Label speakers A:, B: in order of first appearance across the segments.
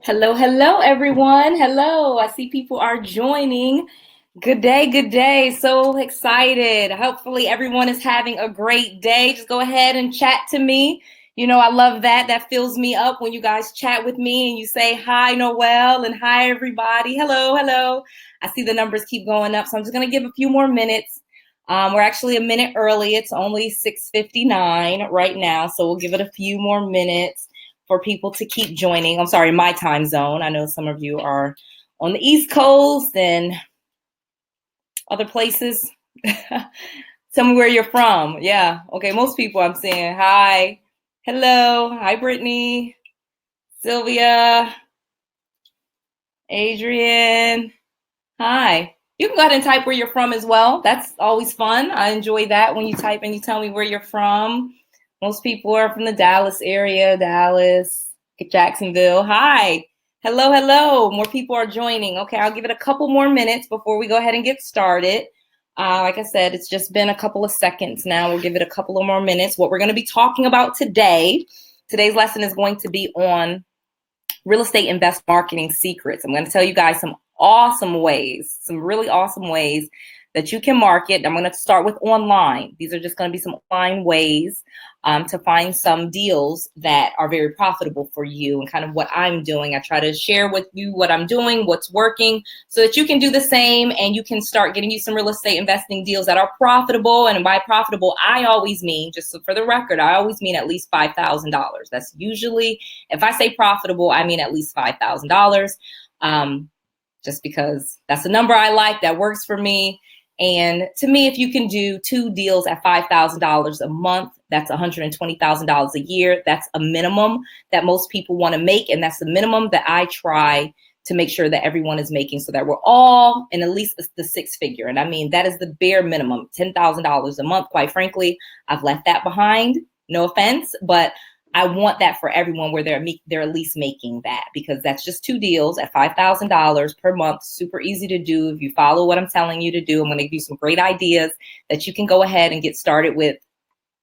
A: Hello, hello, everyone. Hello. I see people are joining. Good day, good day. So excited. Hopefully everyone is having a great day. Just go ahead and chat to me. You know, I love that. That fills me up when you guys chat with me and you say, hi, Noel, and hi, everybody. Hello, hello. I see the numbers keep going up, so I'm just going to give a few more minutes. We're actually a minute early. It's only 6:59 right now, so we'll give it a few more minutes for people to keep joining. I'm sorry, my time zone. I know some of you are on the East Coast and other places. Tell me where you're from. Yeah. Okay. Most people I'm seeing. Hi. Hello. Hi, Brittany. Sylvia. Adrian. Hi. You can go ahead and type where you're from as well. That's always fun. I enjoy that when you type and you tell me where you're from. Most people are from the Dallas area, Dallas, Jacksonville. Hi. Hello, hello. More people are joining. Okay, I'll give it a couple more minutes before we go ahead and get started. Like I said, it's just been a couple of seconds now. We'll give it a couple of more minutes. What we're going to be talking about today, today's lesson is going to be on real estate invest marketing secrets. I'm going to tell you guys some awesome ways, some really awesome ways that you can market. I'm going to start with online. These are just going to be some online ways to find some deals that are very profitable for you and kind of what I'm doing. I try to share with you what I'm doing, what's working, so that you can do the same and you can start getting you some real estate investing deals that are profitable. And by profitable, I always mean, just for the record, I always mean at least $5,000. That's usually, if I say profitable, I mean at least $5,000. Just because that's the number I like, that works for me. And to me, if you can do 2 deals at $5,000 a month, that's $120,000 a year. That's a minimum that most people want to make. And that's the minimum that I try to make sure that everyone is making, so that we're all in at least the 6-figure. And I mean, that is the bare minimum, $10,000 a month. Quite frankly, I've left that behind. No offense, but I want that for everyone, where they're at least making that, because that's just 2 deals at $5,000 per month. Super easy to do. If you follow what I'm telling you to do, I'm going to give you some great ideas that you can go ahead and get started with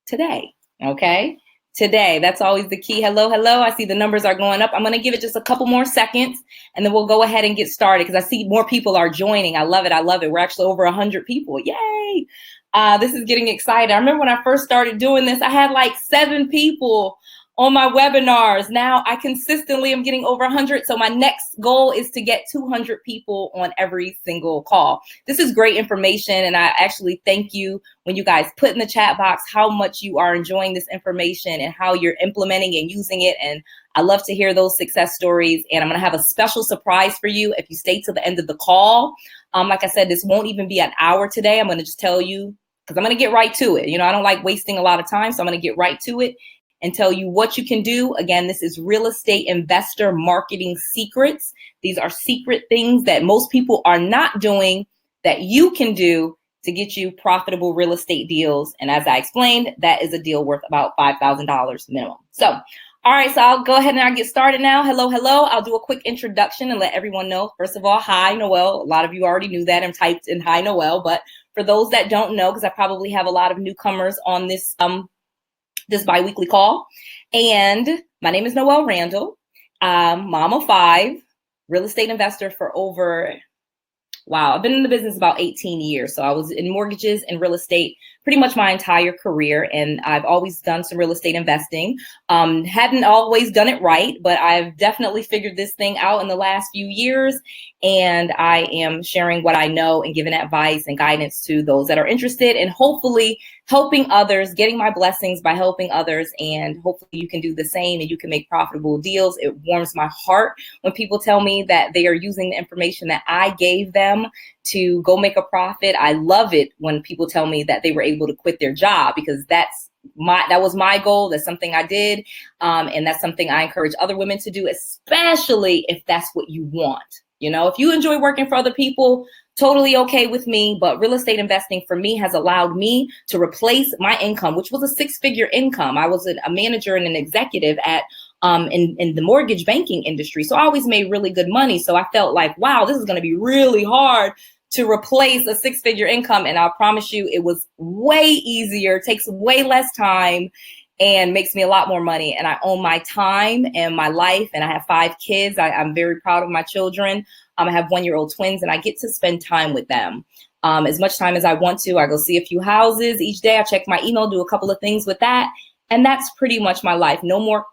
A: today. Okay. Today, that's always the key. Hello, hello. I see the numbers are going up. I'm going to give it just a couple more seconds and then we'll go ahead and get started, because I see more people are joining. I love it. I love it. We're actually over 100 people. Yay. This is getting exciting. I remember when I first started doing this, I had like 7 people on my webinars. Now I consistently am getting over 100. So my next goal is to get 200 people on every single call. This is great information. And I actually thank you when you guys put in the chat box how much you are enjoying this information and how you're implementing and using it. And I love to hear those success stories. And I'm going to have a special surprise for you if you stay till the end of the call. Like I said, this won't even be an hour today. I'm going to just tell you, because I'm going to get right to it. You know, I don't like wasting a lot of time. So I'm going to get right to it and tell you what you can do. Again, this is real estate investor marketing secrets. These are secret things that most people are not doing that you can do to get you profitable real estate deals. And as I explained, that is a deal worth about $5,000 minimum. So, all right, so I'll go ahead and I'll get started now. Hello, hello. I'll do a quick introduction and let everyone know. First of all, hi, Noel. A lot of you already knew that and typed in hi, Noel. But for those that don't know, because I probably have a lot of newcomers on this this bi-weekly call. And my name is Noel Randall, mom of 5, real estate investor for over, I've been in the business about 18 years. So I was in mortgages and real estate pretty much my entire career. And I've always done some real estate investing. Hadn't always done it right, but I've definitely figured this thing out in the last few years. And I am sharing what I know and giving advice and guidance to those that are interested, and hopefully helping others, getting my blessings by helping others. And hopefully you can do the same and you can make profitable deals. It warms my heart when people tell me that they are using the information that I gave them to go make a profit. I love it when people tell me that they were able to quit their job, because that was my goal. That's something I did. And that's something I encourage other women to do, especially if that's what you want. You know, if you enjoy working for other people, totally okay with me. But real estate investing for me has allowed me to replace my income, which was a 6-figure income. I was a manager and an executive at in the mortgage banking industry. So I always made really good money. So I felt like, wow, this is going to be really hard to replace a 6-figure income. And I promise you, it was way easier, takes way less time. and makes me a lot more money. And I own my time and my life. And I have 5 kids. I'm very proud of my children. I have 1-year-old twins, and I get to spend time with them. As much time as I want to. I go see a few houses each day. I check my email, do a couple of things with that. And that's pretty much my life. No more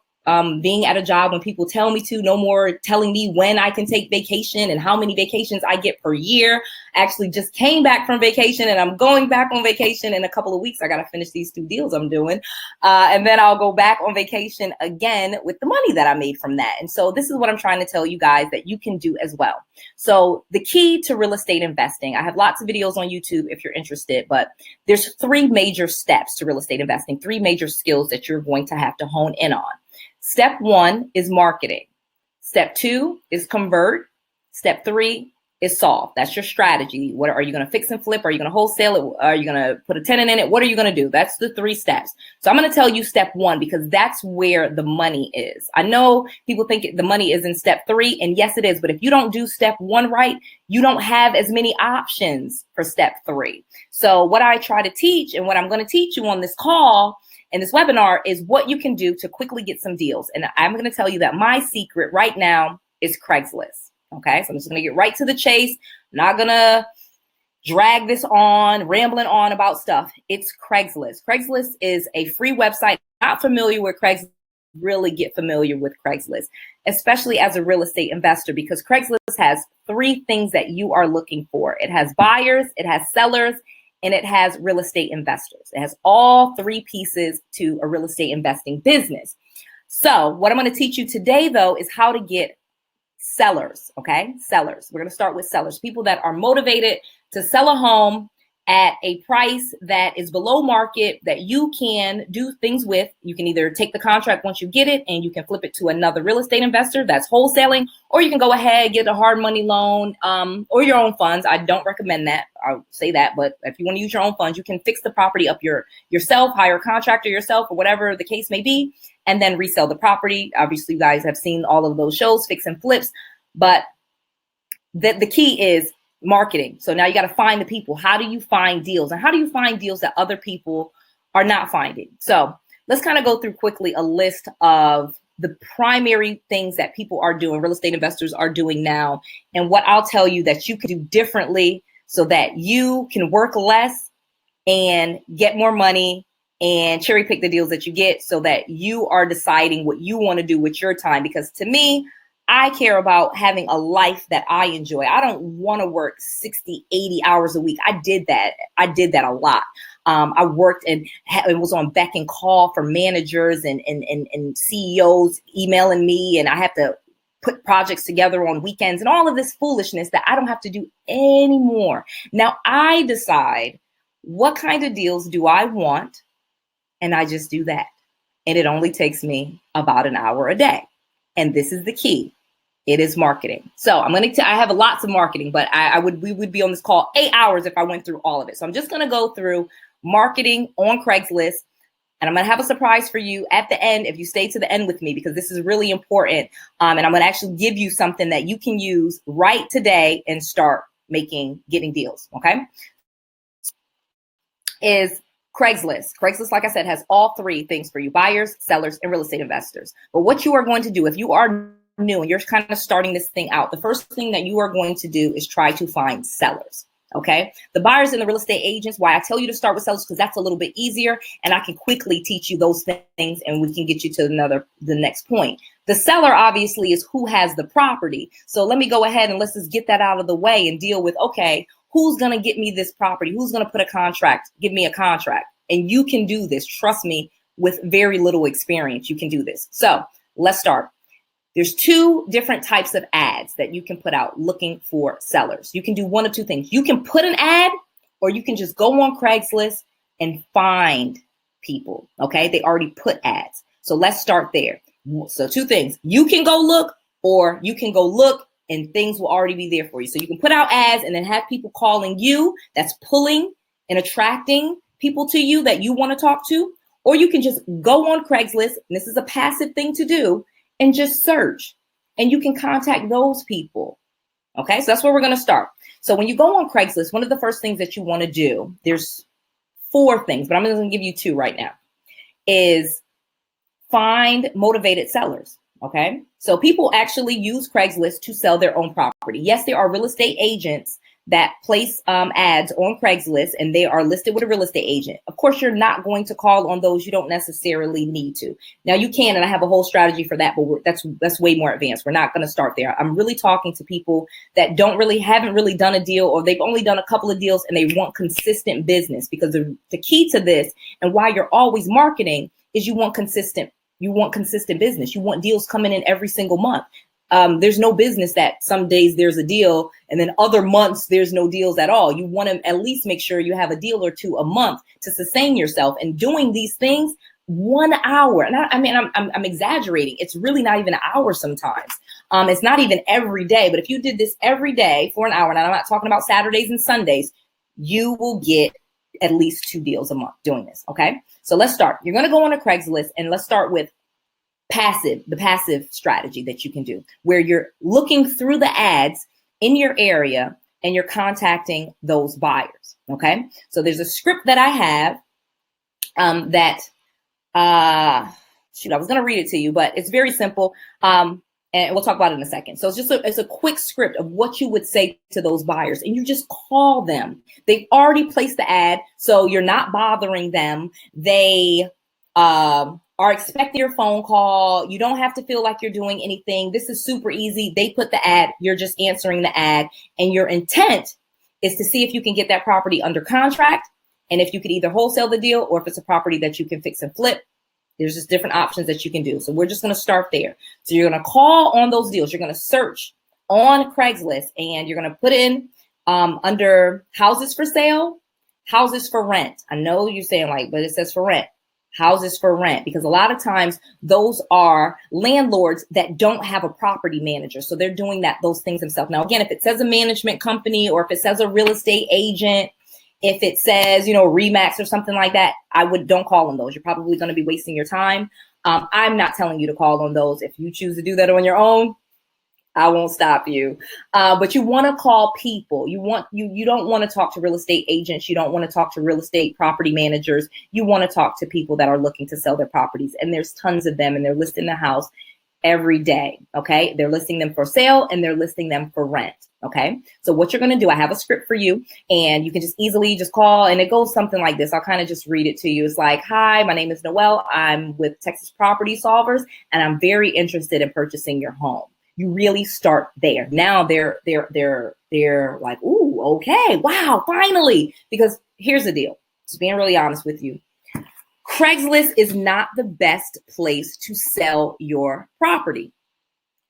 A: being at a job when people tell me to, no more telling me when I can take vacation and how many vacations I get per year. I actually just came back from vacation, and I'm going back on vacation in a couple of weeks. I got to finish these 2 deals I'm doing. And then I'll go back on vacation again with the money that I made from that. And so this is what I'm trying to tell you guys that you can do as well. So the key to real estate investing, I have lots of videos on YouTube if you're interested, but there's 3 major steps to real estate investing, 3 major skills that you're going to have to hone in on. Step 1 is marketing. Step 2 is convert. Step 3 is solve. That's your strategy. What are you going to fix and flip? Are you going to wholesale it? Are you going to put a tenant in it? What are you going to do? That's the 3 steps. So I'm going to tell you step 1 because that's where the money is. I know people think the money is in step 3, and yes, it is. But if you don't do step 1 right, you don't have as many options for step 3. So what I try to teach, and what I'm going to teach you on this call and this webinar, is what you can do to quickly get some deals. And I'm going to tell you that my secret right now is Craigslist. Okay, so I'm just going to get right to the chase. I'm not going to drag this on, rambling on about stuff. It's Craigslist. Craigslist is a free website. Not familiar with Craigslist, really get familiar with Craigslist, especially as a real estate investor, because Craigslist has 3 things that you are looking for. It has buyers, it has sellers, and it has real estate investors. It has all 3 pieces to a real estate investing business. So what I'm going to teach you today, though, is how to get sellers. Okay, sellers. We're going to start with sellers, people that are motivated to sell a home at a price that is below market, that you can do things with. You can either take the contract once you get it and you can flip it to another real estate investor, that's wholesaling, or you can go ahead, get a hard money loan, or your own funds. I don't recommend that. I'll say that, but if you want to use your own funds, you can fix the property up yourself, hire a contractor yourself, or whatever the case may be, and then resell the property. Obviously, you guys have seen all of those shows, fix and flips, but the key is marketing. So now you got to find the people. How do you find deals? And how do you find deals that other people are not finding? So let's kind of go through quickly a list of the primary things that people are doing, real estate investors are doing now, and what I'll tell you that you can do differently so that you can work less and get more money and cherry pick the deals that you get, so that you are deciding what you want to do with your time. Because to me, I care about having a life that I enjoy. I don't want to work 60, 80 hours a week. I did that a lot. I worked and was on beck and call for managers and CEOs emailing me, and I have to put projects together on weekends and all of this foolishness that I don't have to do anymore. Now I decide what kind of deals do I want, and I just do that. And it only takes me about an hour a day. And this is the key. It is marketing. So I have lots of marketing, but we would be on this call 8 hours if I went through all of it. So I'm just going to go through marketing on Craigslist, and I'm going to have a surprise for you at the end if you stay to the end with me, because this is really important. And I'm going to actually give you something that you can use right today and start getting deals. Okay. Is Craigslist. Craigslist, like I said, has all 3 things for you: buyers, sellers, and real estate investors. But what you are going to do if you are new and you're kind of starting this thing out, the first thing that you are going to do is try to find sellers. Okay. The buyers and the real estate agents, why I tell you to start with sellers, because that's a little bit easier and I can quickly teach you those things and we can get you to the next point. The seller obviously is who has the property. So let me go ahead and let's just get that out of the way and deal with, okay, who's going to get me this property? Who's going to put a contract, give me a contract? And you can do this. Trust me, with very little experience, you can do this. So let's start. There's 2 different types of ads that you can put out looking for sellers. You can do one of 2 things. You can put an ad, or you can just go on Craigslist and find people. Okay. They already put ads. So let's start there. So 2 things. You can go look, or you can go look and things will already be there for you. So you can put out ads and then have people calling you. That's pulling and attracting people to you that you want to talk to. Or you can just go on Craigslist, and this is a passive thing to do, and just search, and you can contact those people. Okay, so that's where we're going to start. So when you go on Craigslist, one of the first things that you want to do, there's 4 things, but I'm going to give you 2 right now, is find motivated sellers. Okay. So people actually use Craigslist to sell their own property. Yes, there are real estate agents that place ads on Craigslist and they are listed with a real estate agent. Of course, you're not going to call on those. You don't necessarily need to. Now you can, and I have a whole strategy for that, but that's way more advanced. We're not going to start there. I'm really talking to people that haven't really done a deal, or they've only done a couple of deals and they want consistent business, because the key to this and why you're always marketing is you want consistent business. You want deals coming in every single month. There's no business that some days there's a deal and then other months there's no deals at all. You want to at least make sure you have a deal or two a month to sustain yourself. And doing these things 1 hour, and I'm exaggerating. It's really not even an hour sometimes. It's not even every day. But if you did this every day for an hour, and I'm not talking about Saturdays and Sundays, you will get at least 2 deals a month doing this. Okay, so let's start. You're going to go on a Craigslist, and let's start with the passive strategy that you can do, where you're looking through the ads in your area and you're contacting those buyers. Okay, so there's a script that I have I was going to read it to you, but it's very simple. And we'll talk about it in a second. So it's a quick script of what you would say to those buyers, and you just call them. They've already placed the ad, so you're not bothering them. They are expecting your phone call. You don't have to feel like you're doing anything. This is super easy. They put the ad, you're just answering the ad, and your intent is to see if you can get that property under contract, and if you could either wholesale the deal, or if it's a property that you can fix and flip. There's just different options that you can do. So we're just going to start there. So you're going to call on those deals. You're going to search on Craigslist, and you're going to put in under houses for sale, houses for rent. I know you're saying like, but it says for rent. Houses for rent, because a lot of times those are landlords that don't have a property manager. So they're doing those things themselves. Now, again, if it says a management company, or if it says a real estate agent, if it says, RE/MAX or something like that, don't call on those. You're probably going to be wasting your time. I'm not telling you to call on those. If you choose to do that on your own, I won't stop you. But you want to call people. You don't want to talk to real estate agents. You don't want to talk to real estate property managers. You want to talk to people that are looking to sell their properties. And there's tons of them, and they're listing the house every day. Okay. They're listing them for sale and they're listing them for rent. Okay. So what you're going to do, I have a script for you, and you can just easily just call, and it goes something like this. I'll kind of just read it to you. It's like, hi, my name is Noelle. I'm with Texas Property Solvers, and I'm very interested in purchasing your home. You really start there. Now they're like, ooh, okay, wow, finally. Because here's the deal. Just being really honest with you. Craigslist is not the best place to sell your property.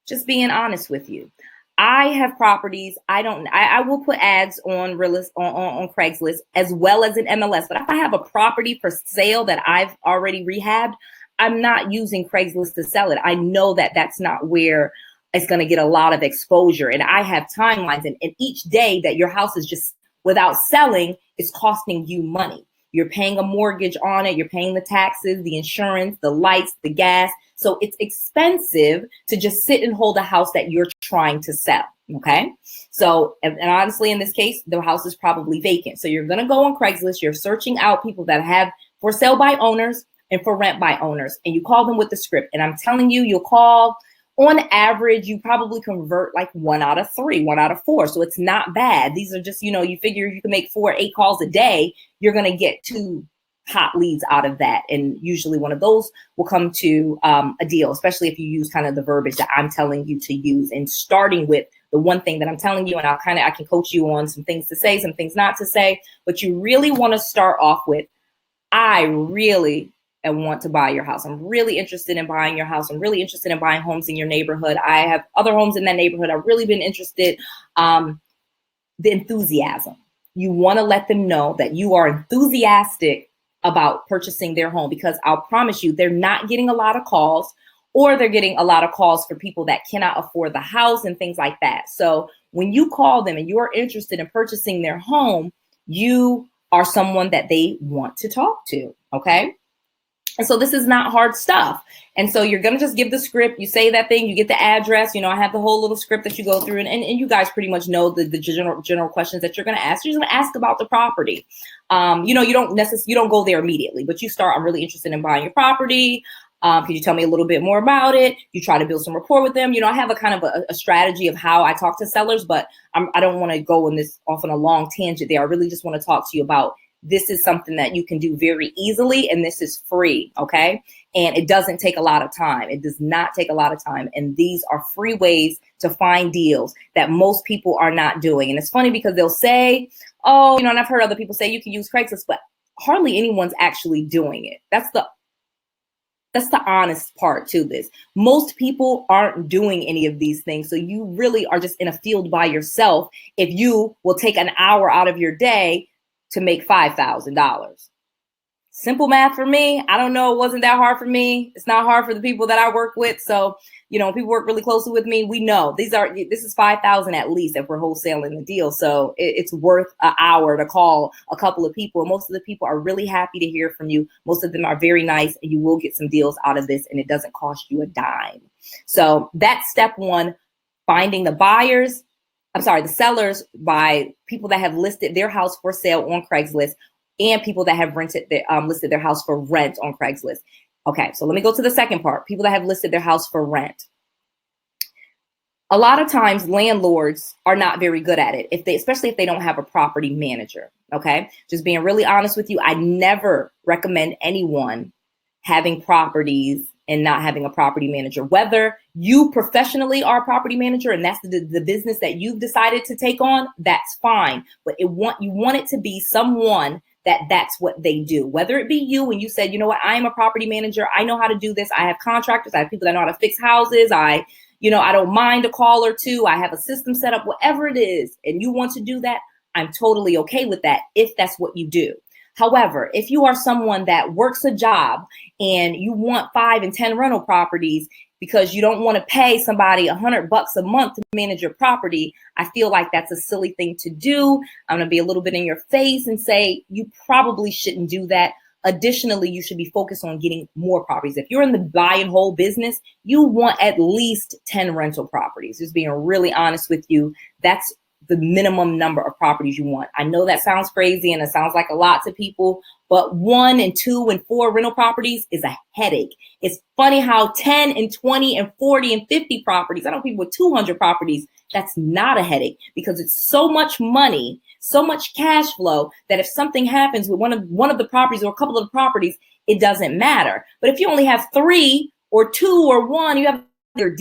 A: Just being honest with you. I have properties. I will put ads on Craigslist as well as an MLS. But if I have a property for sale that I've already rehabbed, I'm not using Craigslist to sell it. I know that that's not where it's going to get a lot of exposure. And I have timelines, and each day that your house is just without selling, it's costing you money. You're paying a mortgage on it. You're paying the taxes, the insurance, the lights, the gas. So it's expensive to just sit and hold a house that you're trying to sell. Okay. So, and honestly, in this case, the house is probably vacant. So you're going to go on Craigslist. You're searching out people that have for sale by owners and for rent by owners, and you call them with the script. And I'm telling you, you'll call. On average, you probably convert like 1 out of 3, 1 out of 4. So it's not bad. These are just, you figure you can make 4 or 8 calls a day. You're going to get 2 hot leads out of that. And usually one of those will come to a deal, especially if you use kind of the verbiage that I'm telling you to use, and starting with the one thing that I'm telling you. And I can coach you on some things to say, some things not to say, but you really want to start off with, I really and want to buy your house. I'm really interested in buying your house. I'm really interested in buying homes in your neighborhood. I have other homes in that neighborhood. I've really been interested. The enthusiasm. You want to let them know that you are enthusiastic about purchasing their home, because I'll promise you, they're not getting a lot of calls, or they're getting a lot of calls for people that cannot afford the house and things like that. So when you call them and you are interested in purchasing their home, you are someone that they want to talk to. Okay. And so this is not hard stuff. And so you're going to just give the script. You say that thing, you get the address. I have the whole little script that you go through. And you guys pretty much know the general questions that you're going to ask. You're just going to ask about the property. You don't go there immediately, but you start, I'm really interested in buying your property. Could you tell me a little bit more about it? You try to build some rapport with them. You know, I have a kind of a strategy of how I talk to sellers, but I don't want to go in this off on a long tangent there. I really just want to talk to you about this is something that you can do very easily, and this is free, okay? And it doesn't take a lot of time. It does not take a lot of time. And these are free ways to find deals that most people are not doing. And it's funny because they'll say, oh, you know, and I've heard other people say you can use Craigslist, but hardly anyone's actually doing it. That's the honest part to this. Most people aren't doing any of these things. So you really are just in a field by yourself if you will take an hour out of your day to make $5,000. Simple math for me. I don't know. It wasn't that hard for me. It's not hard for the people that I work with. So, you know, people work really closely with me. We know this is 5,000 at least if we're wholesaling the deal. So it's worth an hour to call a couple of people. Most of the people are really happy to hear from you. Most of them are very nice, and you will get some deals out of this, and it doesn't cost you a dime. So that's step one, finding the sellers by people that have listed their house for sale on Craigslist and people that have listed their house for rent on Craigslist. Okay, so let me go to the second part. People that have listed their house for rent. A lot of times landlords are not very good at it, especially if they don't have a property manager, okay? Just being really honest with you, I never recommend anyone having properties and not having a property manager. Whether you professionally are a property manager and that's the business that you've decided to take on, that's fine. But you want it to be someone that's what they do. Whether it be you and you said, you know what, I am a property manager. I know how to do this. I have contractors. I have people that know how to fix houses. I don't mind a call or two. I have a system set up, whatever it is. And you want to do that, I'm totally okay with that if that's what you do. However, if you are someone that works a job and you want 5 and 10 rental properties because you don't want to pay somebody $100 a month to manage your property, I feel like that's a silly thing to do. I'm going to be a little bit in your face and say you probably shouldn't do that. Additionally, you should be focused on getting more properties. If you're in the buy and hold business, you want at least 10 rental properties. Just being really honest with you, that's the minimum number of properties you want. I know that sounds crazy and it sounds like a lot to people, but 1 and 2 and 4 rental properties is a headache. It's funny how 10 and 20 and 40 and 50 properties, I know people with 200 properties, that's not a headache because it's so much money, so much cash flow that if something happens with one of the properties or a couple of the properties, it doesn't matter. But if you only have 3 or 2 or 1, you have your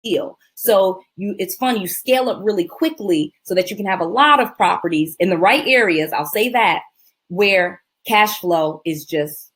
A: deal. So it's fun. You scale up really quickly so that you can have a lot of properties in the right areas. I'll say that, where cash flow is just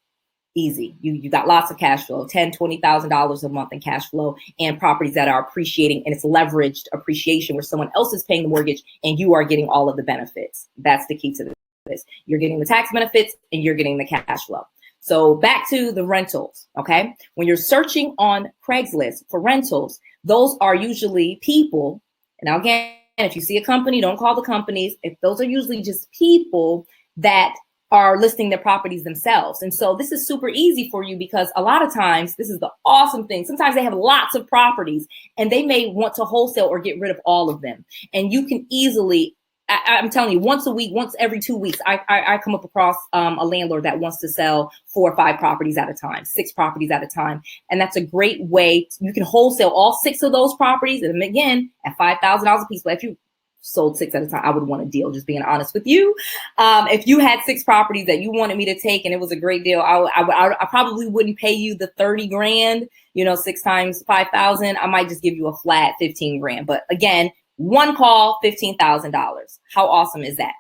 A: easy. You got lots of cash flow, $10,000, $20,000 a month in cash flow, and properties that are appreciating, and it's leveraged appreciation where someone else is paying the mortgage and you are getting all of the benefits. That's the key to this. You're getting the tax benefits and you're getting the cash flow. So back to the rentals, okay? When you're searching on Craigslist for rentals, those are usually people. Now, again, if you see a company, don't call the companies. If those are usually just people that are listing their properties themselves. And so this is super easy for you because a lot of times, this is the awesome thing. Sometimes they have lots of properties and they may want to wholesale or get rid of all of them. And you can easily, I'm telling you, once a week, once every 2 weeks, I come up across a landlord that wants to sell 4 or 5 properties at a time, 6 properties at a time. And that's a great way. You can wholesale all 6 of those properties. And again, at $5,000 a piece. But if you sold 6 at a time, I would want a deal, just being honest with you. If you had 6 properties that you wanted me to take and it was a great deal, I probably wouldn't pay you the 30 grand, 6 times 5,000. I might just give you a flat 15 grand. But again, one call, $15,000. How awesome is that?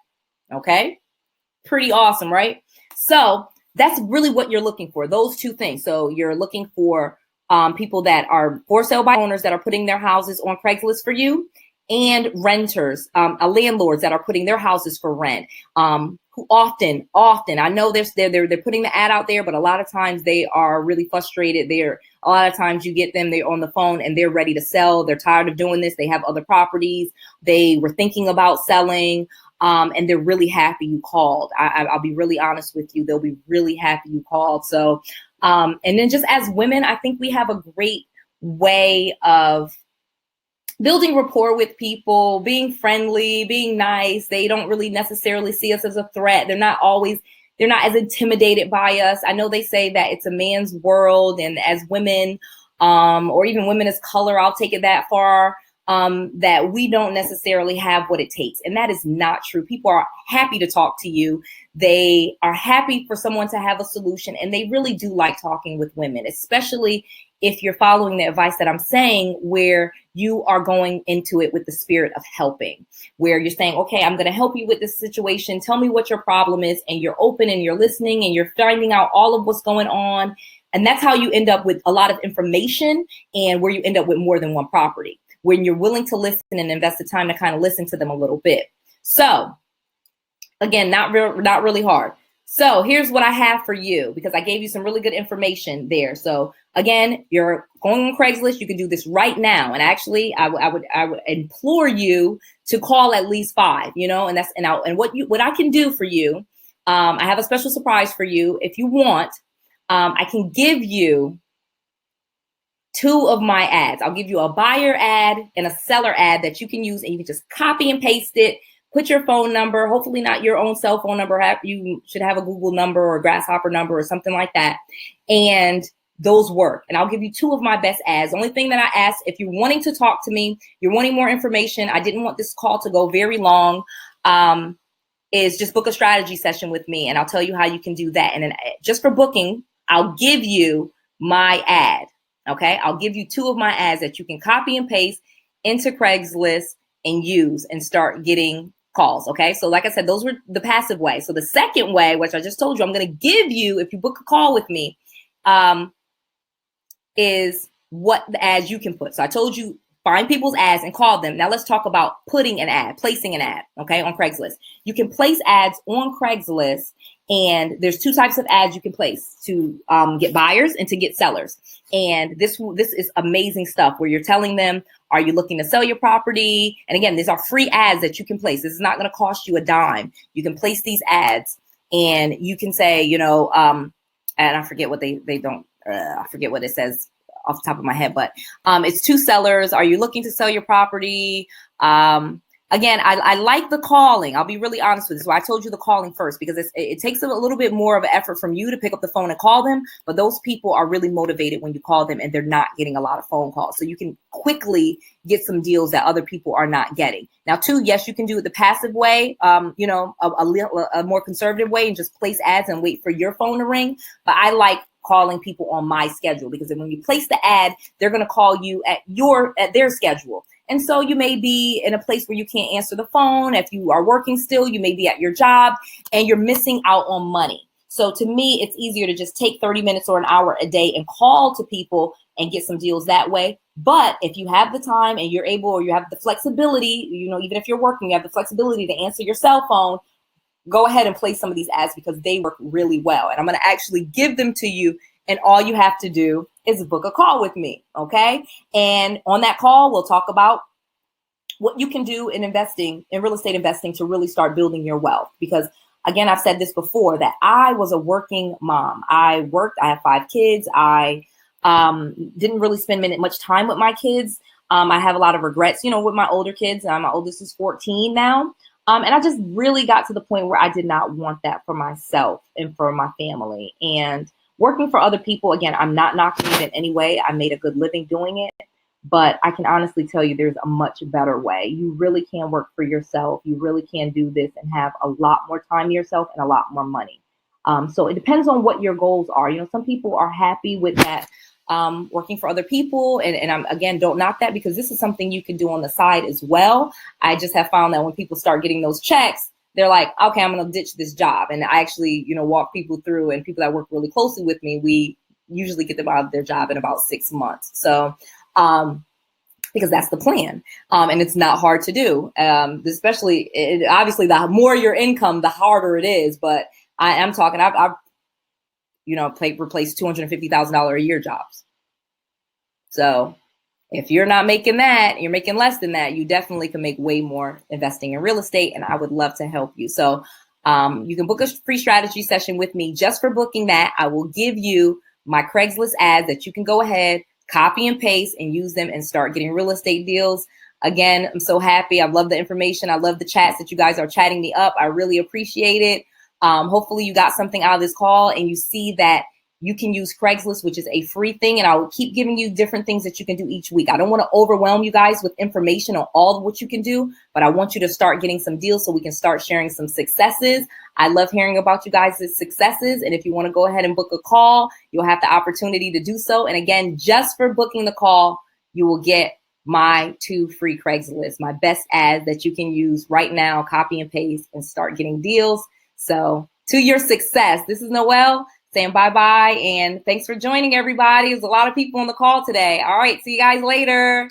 A: Okay. Pretty awesome, right? So that's really what you're looking for, those 2 things. So you're looking for people that are for sale by owners that are putting their houses on Craigslist for you, and renters, landlords that are putting their houses for rent, who often, I know they're putting the ad out there, but a lot of times they are really frustrated. A lot of times you get them, they're on the phone and they're ready to sell. They're tired of doing this. They have other properties. They were thinking about selling, and they're really happy you called. I'll be really honest with you. They'll be really happy you called. So, and then just as women, I think we have a great way of building rapport with people, being friendly, being nice. They don't really necessarily see us as a threat. They're not always they're not as intimidated by us. I know they say that it's a man's world, and as women, or even women as color, I'll take it that far, that we don't necessarily have what it takes. And that is not true. People are happy to talk to you. They are happy for someone to have a solution, and they really do like talking with women, especially if you're following the advice that I'm saying, where you are going into it with the spirit of helping, where you're saying, okay, I'm going to help you with this situation. Tell me what your problem is. And you're open and you're listening and you're finding out all of what's going on. And that's how you end up with a lot of information, and where you end up with more than one property, when you're willing to listen and invest the time to kind of listen to them a little bit. So again, not really hard. So here's what I have for you, because I gave you some really good information there. So again, you're going on Craigslist. You can do this right now. And actually, I would implore you to call at least 5, and what I can do for you. I have a special surprise for you. If you want, I can give you 2 of my ads. I'll give you a buyer ad and a seller ad that you can use, and you can just copy and paste it. Put your phone number, hopefully not your own cell phone number. You should have a Google number or a Grasshopper number or something like that. And those work. And I'll give you 2 of my best ads. The only thing that I ask, if you're wanting to talk to me, you're wanting more information, I didn't want this call to go very long, is just book a strategy session with me, and I'll tell you how you can do that. And then just for booking, I'll give you my ad. Okay, I'll give you 2 of my ads that you can copy and paste into Craigslist and use and start getting calls. Okay, so like I said, those were the passive way. So the second way, which I just told you, I'm going to give you, if you book a call with me, is what the ads you can put. So I told you, find people's ads and call them. Now let's talk about putting an ad, placing an ad, okay, on Craigslist. You can place ads on Craigslist, and there's 2 types of ads you can place to get buyers and to get sellers. And this is amazing stuff, where you're telling them, are you looking to sell your property? And again, these are free ads that you can place. This is not going to cost you a dime. You can place these ads, and you can say, and I forget what I forget what it says off the top of my head, but it's 2 sellers. Are you looking to sell your property? Again, I like the calling. I'll be really honest with you. So I told you the calling first, because it takes a little bit more of an effort from you to pick up the phone and call them. But those people are really motivated when you call them, and they're not getting a lot of phone calls. So you can quickly get some deals that other people are not getting. Now, 2, yes, you can do it the passive way, a more conservative way, and just place ads and wait for your phone to ring. But I like calling people on my schedule, because when you place the ad, they're going to call you at their schedule. And so you may be in a place where you can't answer the phone. If you are working still, you may be at your job, and you're missing out on money. So to me, it's easier to just take 30 minutes or an hour a day and call to people and get some deals that way. But if you have the time and you're able, or you have the flexibility, even if you're working, you have the flexibility to answer your cell phone, go ahead and place some of these ads, because they work really well. And I'm going to actually give them to you, and all you have to do is book a call with me, okay? And on that call, we'll talk about what you can do in real estate investing, to really start building your wealth. Because again, I've said this before, that I was a working mom. I have 5 kids. I didn't really spend much time with my kids. I have a lot of regrets, with my older kids. My oldest is 14 now. And I just really got to the point where I did not want that for myself and for my family. And working for other people, again, I'm not knocking it in any way. I made a good living doing it. But I can honestly tell you, there's a much better way. You really can work for yourself. You really can do this and have a lot more time to yourself and a lot more money. So it depends on what your goals are. Some people are happy with that, working for other people. And I'm, again, don't knock that, because this is something you can do on the side as well. I just have found that when people start getting those checks, they're like, okay, I'm going to ditch this job. And I actually, walk people through, and people that work really closely with me, we usually get them out of their job in about 6 months. So, because that's the plan. And it's not hard to do. Especially, obviously, the more your income, the harder it is. But I'm talking, I've replaced $250,000 a year jobs. So if you're not making that, you're making less than that, you definitely can make way more investing in real estate. And I would love to help you. So you can book a free strategy session with me. Just for booking that, I will give you my Craigslist ads that you can go ahead, copy and paste, and use them and start getting real estate deals. Again, I'm so happy. I love the information. I love the chats that you guys are chatting me up. I really appreciate it. Hopefully you got something out of this call and you see that you can use Craigslist, which is a free thing. And I will keep giving you different things that you can do each week. I don't want to overwhelm you guys with information on all of what you can do, but I want you to start getting some deals so we can start sharing some successes. I love hearing about you guys' successes. And if you want to go ahead and book a call, you'll have the opportunity to do so. And again, just for booking the call, you will get my 2 free Craigslist, my best ads that you can use right now, copy and paste, and start getting deals. So to your success, this is Noelle saying bye-bye, and thanks for joining, everybody. There's a lot of people on the call today. All right, see you guys later.